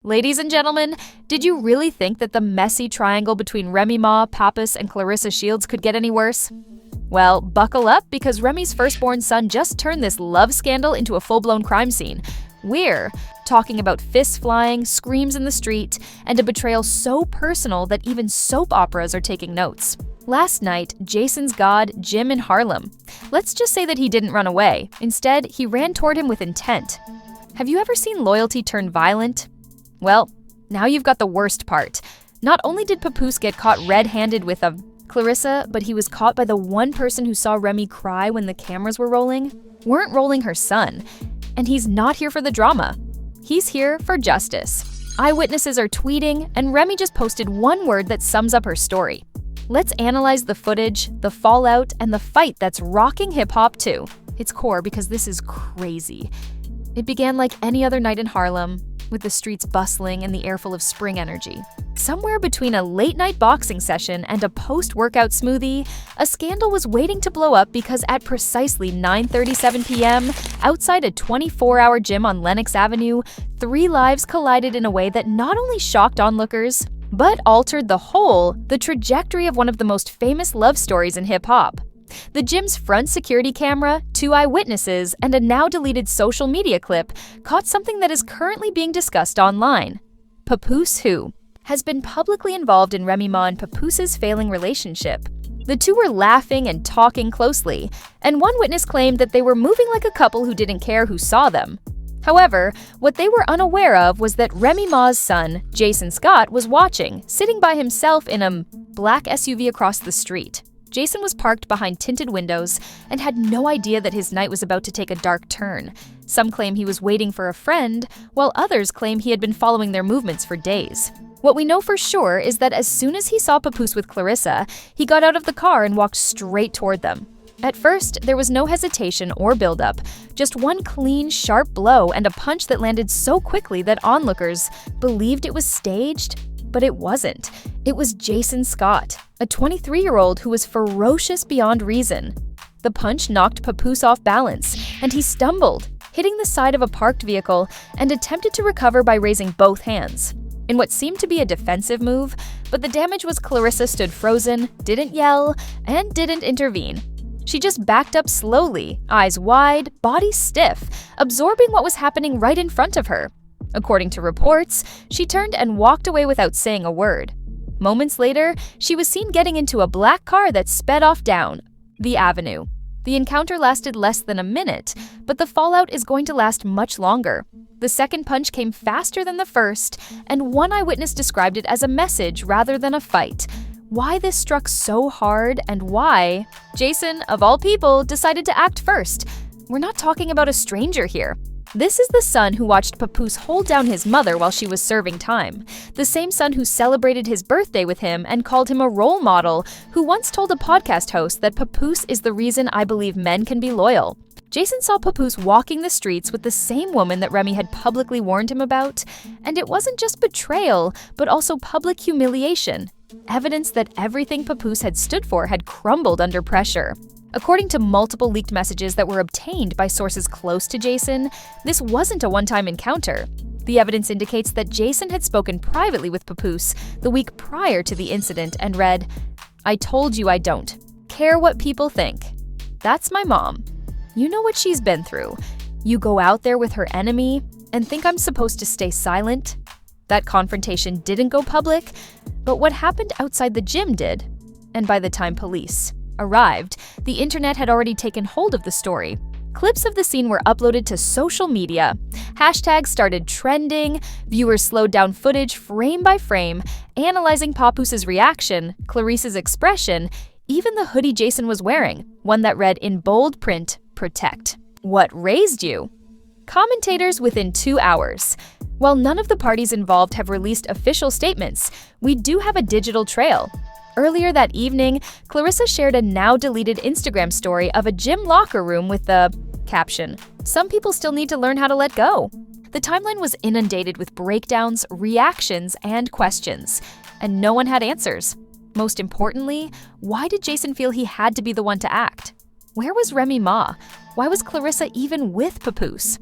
Ladies and gentlemen, did you really think that the messy triangle between Remy Ma, Papoose, and Claressa Shields could get any worse? Well, buckle up because Remy's firstborn son just turned this love scandal into a full-blown crime scene. We're talking about fists flying, screams in the street, and a betrayal so personal that even soap operas are taking notes. Last night, Jason's god, Jim in Harlem. Let's just say that he didn't run away. Instead, he ran toward him with intent. Have you ever seen loyalty turn violent? Well, now you've got the worst part. Not only did Papoose get caught red-handed with Claressa, but he was caught by the one person who saw Remy cry when the cameras were weren't rolling her son. And he's not here for the drama. He's here for justice. Eyewitnesses are tweeting, and Remy just posted one word that sums up her story. Let's analyze the footage, the fallout, and the fight that's rocking hip-hop to its core because this is crazy. It began like any other night in Harlem, with the streets bustling and the air full of spring energy. Somewhere between a late-night boxing session and a post-workout smoothie, a scandal was waiting to blow up because at precisely 9:37 p.m., outside a 24-hour gym on Lenox Avenue, 3 lives collided in a way that not only shocked onlookers, but altered the trajectory of one of the most famous love stories in hip-hop. The gym's front security camera, 2 eyewitnesses, and a now-deleted social media clip caught something that is currently being discussed online. Papoose, who has been publicly involved in Remy Ma and Papoose's failing relationship. The two were laughing and talking closely, and one witness claimed that they were moving like a couple who didn't care who saw them. However, what they were unaware of was that Remy Ma's son, Jason Scott, was watching, sitting by himself in a black SUV across the street. Jason was parked behind tinted windows and had no idea that his night was about to take a dark turn. Some claim he was waiting for a friend, while others claim he had been following their movements for days. What we know for sure is that as soon as he saw Papoose with Claressa, he got out of the car and walked straight toward them. At first, there was no hesitation or buildup, just one clean, sharp blow and a punch that landed so quickly that onlookers believed it was staged. But it wasn't. It was Jason Scott, a 23-year-old who was ferocious beyond reason. The punch knocked Papoose off balance, and he stumbled, hitting the side of a parked vehicle, and attempted to recover by raising both hands. In what seemed to be a defensive move, but the damage was Claressa stood frozen, didn't yell, and didn't intervene. She just backed up slowly, eyes wide, body stiff, absorbing what was happening right in front of her. According to reports, she turned and walked away without saying a word. Moments later, she was seen getting into a black car that sped off down the avenue. The encounter lasted less than a minute, but the fallout is going to last much longer. The second punch came faster than the first, and one eyewitness described it as a message rather than a fight. Why this struck so hard and why Jason, of all people, decided to act first. We're not talking about a stranger here. This is the son who watched Papoose hold down his mother while she was serving time. The same son who celebrated his birthday with him and called him a role model, who once told a podcast host that Papoose is the reason I believe men can be loyal. Jason saw Papoose walking the streets with the same woman that Remy had publicly warned him about, and it wasn't just betrayal, but also public humiliation. Evidence that everything Papoose had stood for had crumbled under pressure. According to multiple leaked messages that were obtained by sources close to Jason, this wasn't a one-time encounter. The evidence indicates that Jason had spoken privately with Papoose the week prior to the incident and read, "I told you I don't care what people think. That's my mom. You know what she's been through. You go out there with her enemy and think I'm supposed to stay silent?" That confrontation didn't go public, but what happened outside the gym did. And by the time police arrived, the internet had already taken hold of the story. Clips of the scene were uploaded to social media. Hashtags started trending, viewers slowed down footage frame by frame, analyzing Papoose's reaction, Claressa's expression, even the hoodie Jason was wearing, one that read in bold print, "Protect." What raised you? Commentators within 2 hours. While none of the parties involved have released official statements, we do have a digital trail. Earlier that evening, Claressa shared a now-deleted Instagram story of a gym locker room with the caption, "Some people still need to learn how to let go." The timeline was inundated with breakdowns, reactions, and questions, and no one had answers. Most importantly, why did Jason feel he had to be the one to act? Where was Remy Ma? Why was Claressa even with Papoose?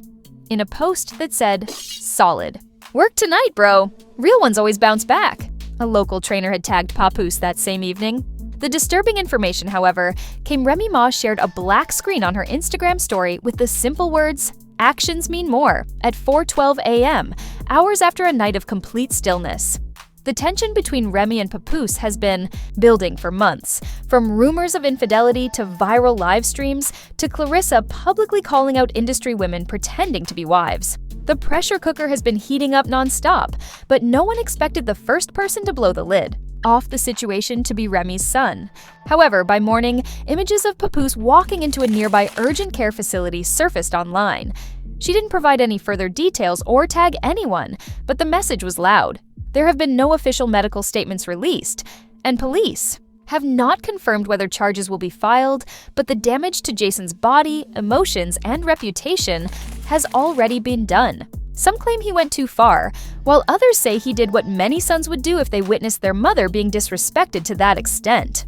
In a post that said, "Solid," "Work tonight, bro. Real ones always bounce back," a local trainer had tagged Papoose that same evening. The disturbing information, however, came Remy Ma shared a black screen on her Instagram story with the simple words, "Actions mean more," at 4:12 a.m., hours after a night of complete stillness. The tension between Remy and Papoose has been building for months, from rumors of infidelity to viral live streams to Claressa publicly calling out industry women pretending to be wives. The pressure cooker has been heating up nonstop, but no one expected the first person to blow the lid off the situation to be Remy's son. However, by morning, images of Papoose walking into a nearby urgent care facility surfaced online. She didn't provide any further details or tag anyone, but the message was loud. There have been no official medical statements released, and police have not confirmed whether charges will be filed, but the damage to Jason's body, emotions, and reputation has already been done. Some claim he went too far, while others say he did what many sons would do if they witnessed their mother being disrespected to that extent.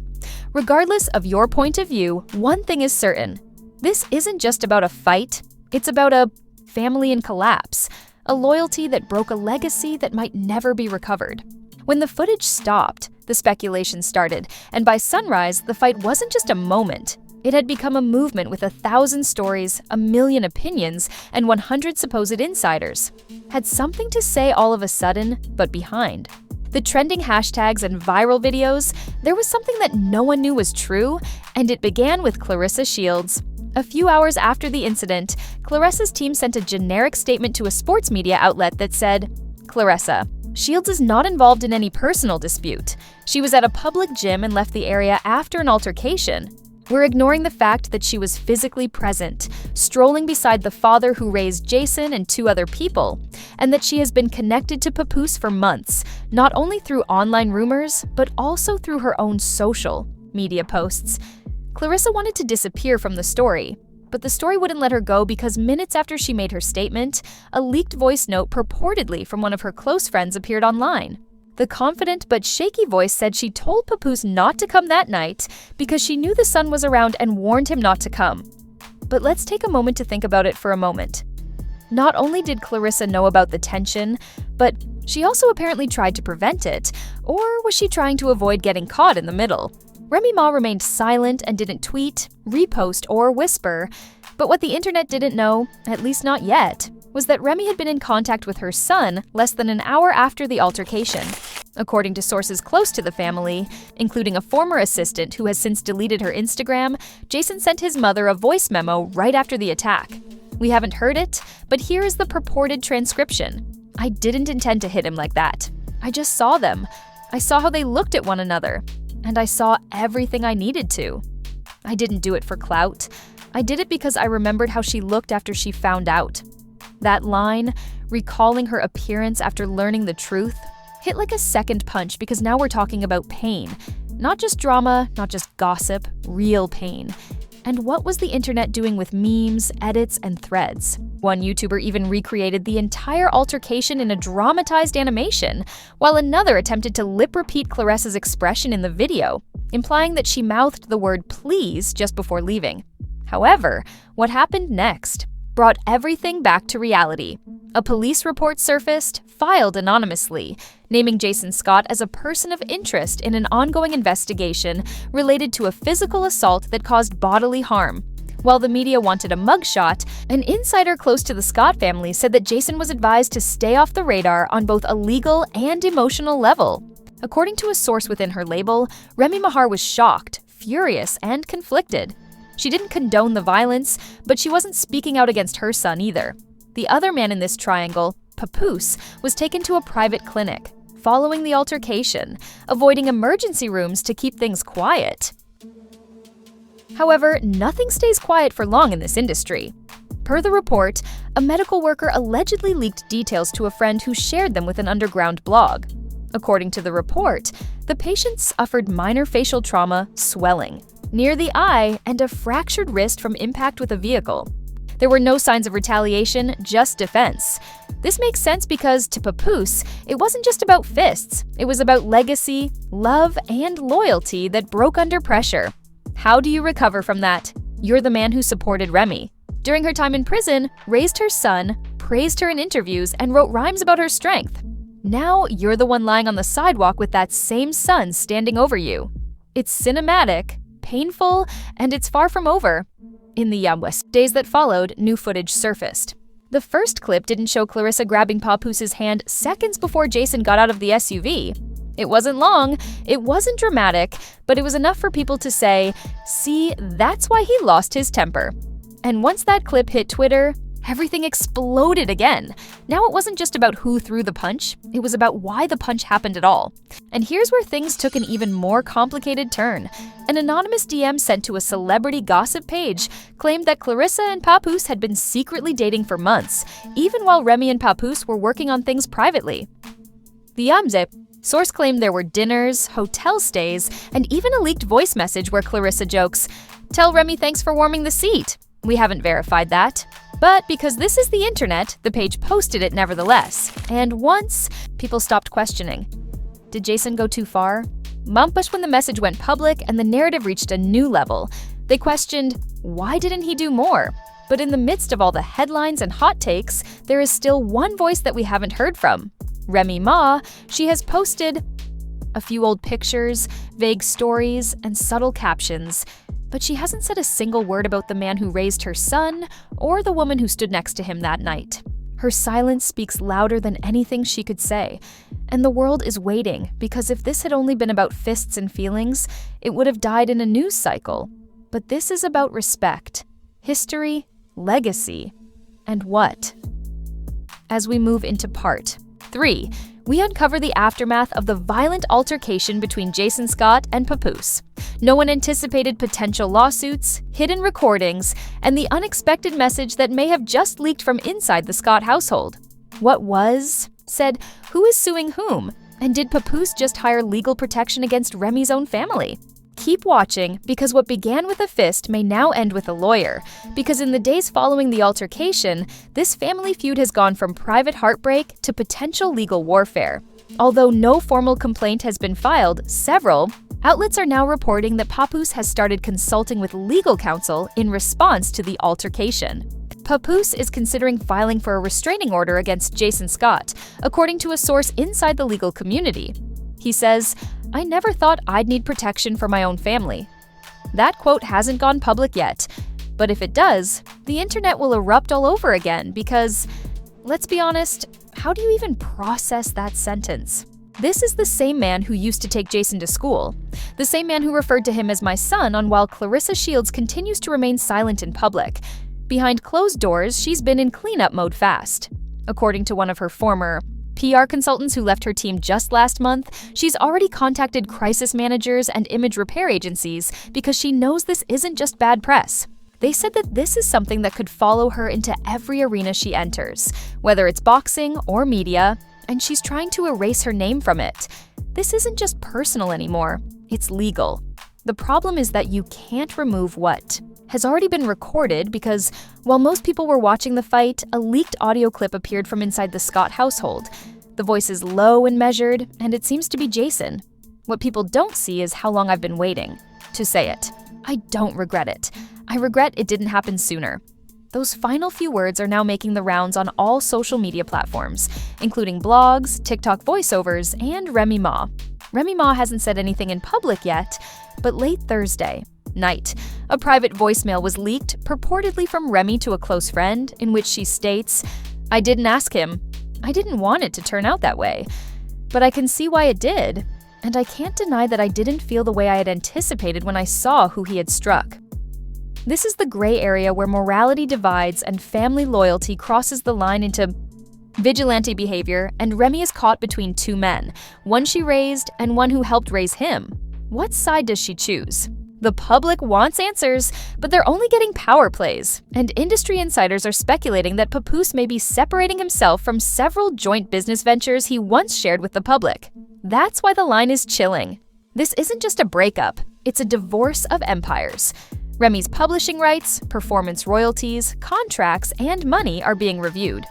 Regardless of your point of view, one thing is certain. This isn't just about a fight, it's about a family in collapse, a loyalty that broke a legacy that might never be recovered. When the footage stopped, the speculation started, and by sunrise, the fight wasn't just a moment. It had become a movement with 1,000 stories, 1,000,000 opinions, and 100 supposed insiders. Had something to say all of a sudden, but behind. The trending hashtags and viral videos, there was something that no one knew was true, and it began with Claressa Shields. A few hours after the incident, Claressa's team sent a generic statement to a sports media outlet that said, "Claressa, Shields is not involved in any personal dispute. She was at a public gym and left the area after an altercation. We're ignoring the fact that she was physically present, strolling beside the father who raised Jason and 2 other people, and that she has been connected to Papoose for months, not only through online rumors, but also through her own social media posts." Claressa wanted to disappear from the story, but the story wouldn't let her go because minutes after she made her statement, a leaked voice note purportedly from one of her close friends appeared online. The confident but shaky voice said she told Papoose not to come that night because she knew the son was around and warned him not to come. But let's take a moment to think about it for a moment. Not only did Claressa know about the tension, but she also apparently tried to prevent it, or was she trying to avoid getting caught in the middle? Remy Ma remained silent and didn't tweet, repost, or whisper, but what the internet didn't know, at least not yet, was that Remy had been in contact with her son less than an hour after the altercation. According to sources close to the family, including a former assistant who has since deleted her Instagram, Jason sent his mother a voice memo right after the attack. We haven't heard it, but here is the purported transcription. "I didn't intend to hit him like that. I just saw them. I saw how they looked at one another. And I saw everything I needed to. I didn't do it for clout. I did it because I remembered how she looked after she found out." That line, recalling her appearance after learning the truth, hit like a second punch because now we're talking about pain. Not just drama, not just gossip, real pain. And what was the internet doing with memes, edits, and threads? One YouTuber even recreated the entire altercation in a dramatized animation, while another attempted to lip-repeat Claressa's expression in the video, implying that she mouthed the word "please" just before leaving. However, what happened next brought everything back to reality. A police report surfaced, filed anonymously, naming Jason Scott as a person of interest in an ongoing investigation related to a physical assault that caused bodily harm. While the media wanted a mugshot, an insider close to the Scott family said that Jason was advised to stay off the radar on both a legal and emotional level. According to a source within her label, Remy Ma was shocked, furious, and conflicted. She didn't condone the violence, but she wasn't speaking out against her son either. The other man in this triangle, Papoose, was taken to a private clinic following the altercation, avoiding emergency rooms to keep things quiet. However, nothing stays quiet for long in this industry. Per the report, a medical worker allegedly leaked details to a friend who shared them with an underground blog. According to the report, the patient suffered minor facial trauma, swelling near the eye, and a fractured wrist from impact with a vehicle. There were no signs of retaliation, just defense. This makes sense because, to Papoose, it wasn't just about fists. It was about legacy, love, and loyalty that broke under pressure. How do you recover from that? You're the man who supported Remy. During her time in prison, raised her son, praised her in interviews and wrote rhymes about her strength. Now you're the one lying on the sidewalk with that same sun standing over you. It's cinematic, painful, and it's far from over. In the days that followed, new footage surfaced. The first clip didn't show Claressa grabbing Papoose's hand seconds before Jason got out of the SUV. It wasn't long, it wasn't dramatic, but it was enough for people to say, "See, that's why he lost his temper." And once that clip hit Twitter, everything exploded again. Now it wasn't just about who threw the punch, it was about why the punch happened at all. And here's where things took an even more complicated turn. An anonymous DM sent to a celebrity gossip page claimed that Claressa and Papoose had been secretly dating for months, even while Remy and Papoose were working on things privately. The source claimed there were dinners, hotel stays, and even a leaked voice message where Claressa jokes, "Tell Remy thanks for warming the seat." We haven't verified that. But because this is the internet, the page posted it nevertheless. And once, people stopped questioning. Did Jason go too far? But when the message went public and the narrative reached a new level, they questioned, why didn't he do more? But in the midst of all the headlines and hot takes, there is still one voice that we haven't heard from. Remy Ma. She has posted a few old pictures, vague stories, and subtle captions. But she hasn't said a single word about the man who raised her son or the woman who stood next to him that night. Her silence speaks louder than anything she could say. And the world is waiting, because if this had only been about fists and feelings, it would have died in a news cycle. But this is about respect, history, legacy, and what? As we move into part 3, we uncover the aftermath of the violent altercation between Jason Scott and Papoose. No one anticipated potential lawsuits, hidden recordings, and the unexpected message that may have just leaked from inside the Scott household. What was said, who is suing whom, and did Papoose just hire legal protection against Remy's own family? Keep watching, because what began with a fist may now end with a lawyer, because in the days following the altercation, this family feud has gone from private heartbreak to potential legal warfare. Although no formal complaint has been filed, several outlets are now reporting that Papoose has started consulting with legal counsel in response to the altercation. Papoose is considering filing for a restraining order against Jason Scott, according to a source inside the legal community. He says, "I never thought I'd need protection for my own family." That quote hasn't gone public yet, but if it does, the internet will erupt all over again because, let's be honest, how do you even process that sentence? This is the same man who used to take Jason to school, the same man who referred to him as my son on while Claressa Shields continues to remain silent in public. Behind closed doors, she's been in cleanup mode fast. According to one of her former PR consultants who left her team just last month, she's already contacted crisis managers and image repair agencies because she knows this isn't just bad press. They said that this is something that could follow her into every arena she enters, whether it's boxing or media, and she's trying to erase her name from it. This isn't just personal anymore, it's legal. The problem is that you can't remove what has already been recorded because, while most people were watching the fight, a leaked audio clip appeared from inside the Scott household. The voice is low and measured, and it seems to be Jason. What people don't see is how long I've been waiting to say it. I don't regret it. I regret it didn't happen sooner. Those final few words are now making the rounds on all social media platforms, including blogs, TikTok voiceovers, and Remy Ma. Remy Ma hasn't said anything in public yet, but late Thursday night, a private voicemail was leaked, purportedly from Remy to a close friend, in which she states, "I didn't ask him. I didn't want it to turn out that way. But I can see why it did. And I can't deny that I didn't feel the way I had anticipated when I saw who he had struck." This is the gray area where morality divides and family loyalty crosses the line into vigilante behavior, and Remy is caught between two men, one she raised and one who helped raise him. What side does she choose? The public wants answers, but they're only getting power plays, and industry insiders are speculating that Papoose may be separating himself from several joint business ventures he once shared with the public. That's why the line is chilling. This isn't just a breakup, it's a divorce of empires. Remy's publishing rights, performance royalties, contracts, and money are being reviewed.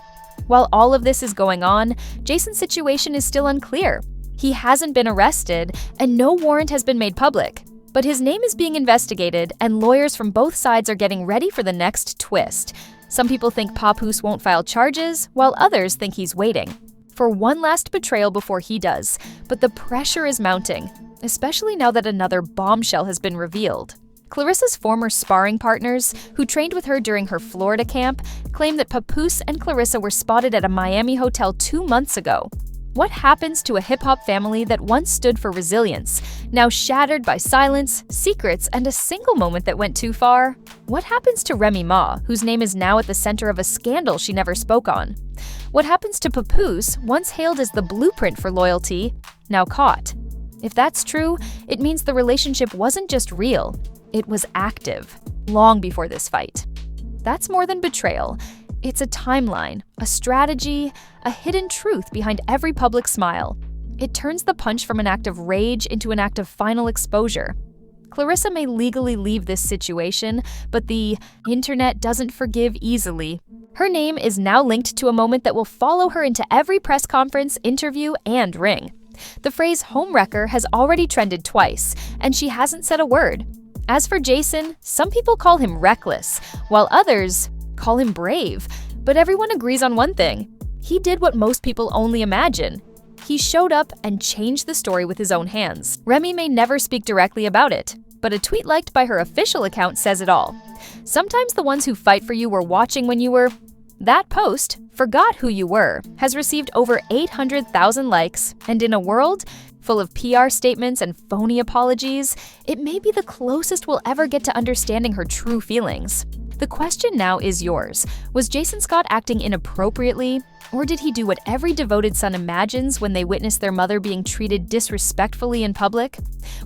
While all of this is going on, Jason's situation is still unclear. He hasn't been arrested, and no warrant has been made public. But his name is being investigated, and lawyers from both sides are getting ready for the next twist. Some people think Papoose won't file charges, while others think he's waiting for one last betrayal before he does. But the pressure is mounting, especially now that another bombshell has been revealed. Claressa's former sparring partners, who trained with her during her Florida camp, claim that Papoose and Claressa were spotted at a Miami hotel 2 months ago. What happens to a hip-hop family that once stood for resilience, now shattered by silence, secrets, and a single moment that went too far? What happens to Remy Ma, whose name is now at the center of a scandal she never spoke on? What happens to Papoose, once hailed as the blueprint for loyalty, now caught? If that's true, it means the relationship wasn't just real, it was active, long before this fight. That's more than betrayal. It's a timeline, a strategy, a hidden truth behind every public smile. It turns the punch from an act of rage into an act of final exposure. Claressa may legally leave this situation, but the internet doesn't forgive easily. Her name is now linked to a moment that will follow her into every press conference, interview, and ring. The phrase homewrecker has already trended twice, and she hasn't said a word. As for Jason, some people call him reckless, while others call him brave. But everyone agrees on one thing: he did what most people only imagine. He showed up and changed the story with his own hands. Remy may never speak directly about it, but a tweet liked by her official account says it all. Sometimes the ones who fight for you were watching when you were. That post, "Forgot Who You Were," has received over 800,000 likes, and in a world full of PR statements and phony apologies, it may be the closest we'll ever get to understanding her true feelings. The question now is yours. Was Jason Scott acting inappropriately, or did he do what every devoted son imagines when they witness their mother being treated disrespectfully in public?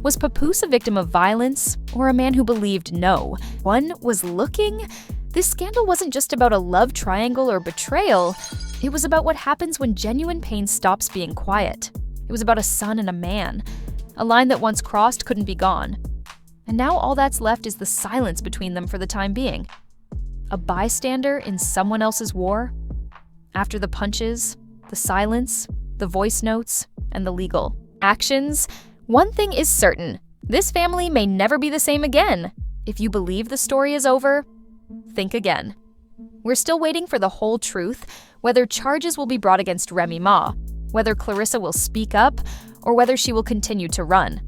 Was Papoose a victim of violence, or a man who believed no one was looking? This scandal wasn't just about a love triangle or betrayal. It was about what happens when genuine pain stops being quiet. It was about a son and a man. A line that once crossed couldn't be gone. And now all that's left is the silence between them for the time being. A bystander in someone else's war? After the punches, the silence, the voice notes, and the legal actions, one thing is certain: this family may never be the same again. If you believe the story is over, think again. We're still waiting for the whole truth, whether charges will be brought against Remy Ma, whether Claressa will speak up, or whether she will continue to run.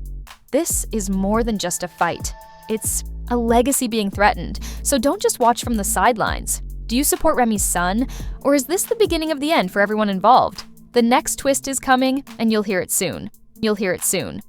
This is more than just a fight. It's a legacy being threatened, so don't just watch from the sidelines. Do you support Remy's son, or is this the beginning of the end for everyone involved? The next twist is coming, and you'll hear it soon. You'll hear it soon.